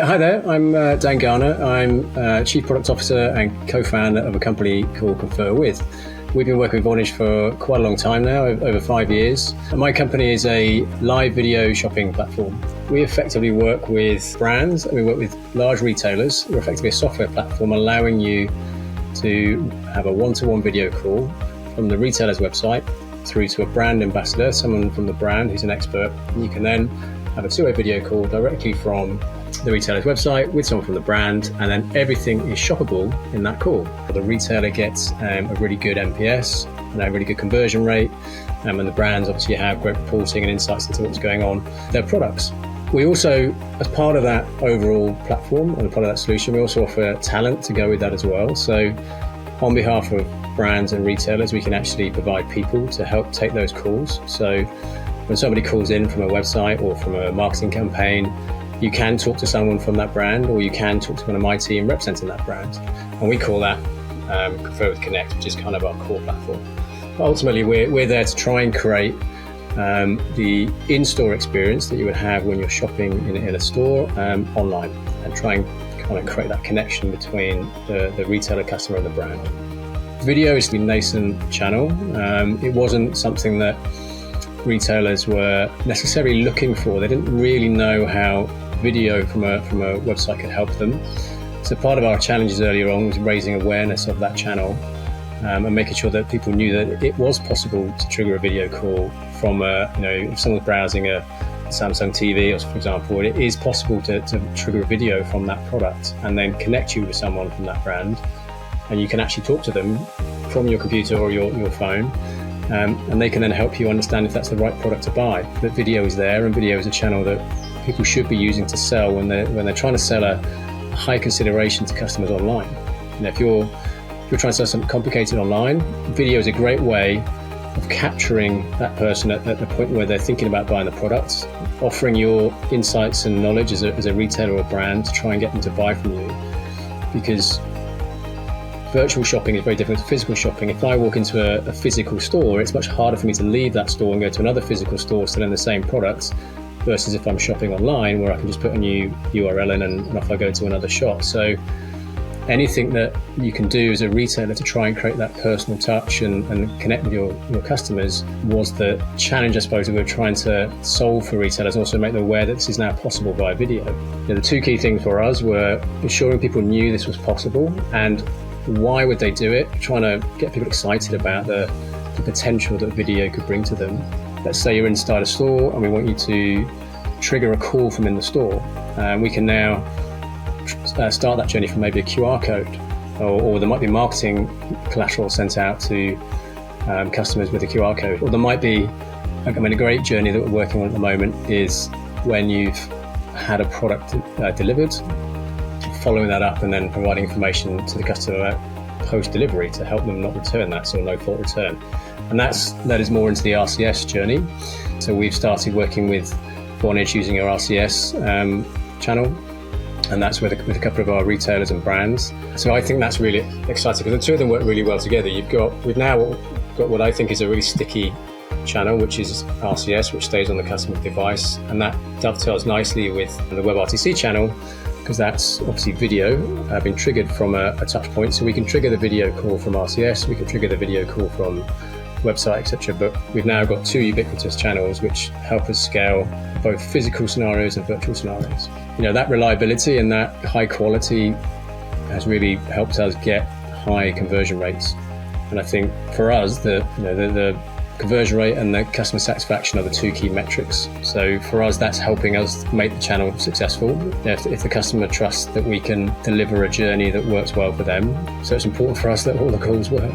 Hi there, I'm Dan Garner. I'm Chief Product Officer and co-founder of a company called Confer With. We've been working with Vonage for quite a long time now, over 5 years. My company is a live video shopping platform. We effectively work with brands and we work with large retailers. We're effectively a software platform allowing you to have a one-to-one video call from the retailer's website through to a brand ambassador, someone from the brand who's an expert. And you can then have a two-way video call directly from the retailer's website with someone from the brand, and then everything is shoppable in that call. The retailer gets a really good NPS and a really good conversion rate, and the brands obviously have great reporting and insights into what's going on their products. We also, as part of that overall platform and part of that solution, we also offer talent to go with that as well. So on behalf of brands and retailers, we can actually provide people to help take those calls. So when somebody calls in from a website or from a marketing campaign, you can talk to someone from that brand, or you can talk to one of my team representing that brand. And we call that Confer With Connect, which is kind of our core platform. But ultimately, we're there to try and create the in-store experience that you would have when you're shopping in a store online, and try and kind of create that connection between the retailer, customer, and the brand. Video is the nascent channel. It wasn't something that retailers were necessarily looking for. They didn't really know how video from a website could help them. So part of our challenges earlier on was raising awareness of that channel and making sure that people knew that it was possible to trigger a video call from if someone's browsing a Samsung TV, or for example, it is possible to trigger a video from that product and then connect you with someone from that brand, and you can actually talk to them from your computer or your phone. And they can then help you understand if that's the right product to buy. That video is there, and video is a channel that people should be using to sell when they're trying to sell a high consideration to customers online. If you're trying to sell something complicated online, video is a great way of capturing that person at the point where they're thinking about buying the product, offering your insights and knowledge as a retailer or brand to try and get them to buy from you. Because virtual shopping is very different to physical shopping. If I walk into a physical store, it's much harder for me to leave that store and go to another physical store selling the same products, versus if I'm shopping online, where I can just put a new URL in and off I go to another shop. So anything that you can do as a retailer to try and create that personal touch and connect with your customers was the challenge, I suppose, that we were trying to solve for retailers, and also make them aware that this is now possible via video. The two key things for us were ensuring people knew this was possible, and why would they do it? Trying to get people excited about the potential that video could bring to them. Let's say you're inside a store and we want you to trigger a call from in the store. We can now start that journey from maybe a QR code, or there might be marketing collateral sent out to customers with a QR code. Or there might be, a great journey that we're working on at the moment is when you've had a product delivered, following that up and then providing information to the customer post-delivery to help them not return that, so no fault return. And that is more into the RCS journey. So we've started working with Vonage using our RCS channel, and that's with a couple of our retailers and brands. So I think that's really exciting because the two of them work really well together. We've now got what I think is a really sticky channel, which is RCS, which stays on the customer's device, and that dovetails nicely with the WebRTC channel, because that's obviously video been triggered from a touch point. So we can trigger the video call from RCS, we can trigger the video call from website, etc. But we've now got two ubiquitous channels which help us scale both physical scenarios and virtual scenarios. That reliability and that high quality has really helped us get high conversion rates. And I think for us, the conversion rate and the customer satisfaction are the two key metrics. So for us, that's helping us make the channel successful. If the customer trusts that we can deliver a journey that works well for them. So it's important for us that all the calls work.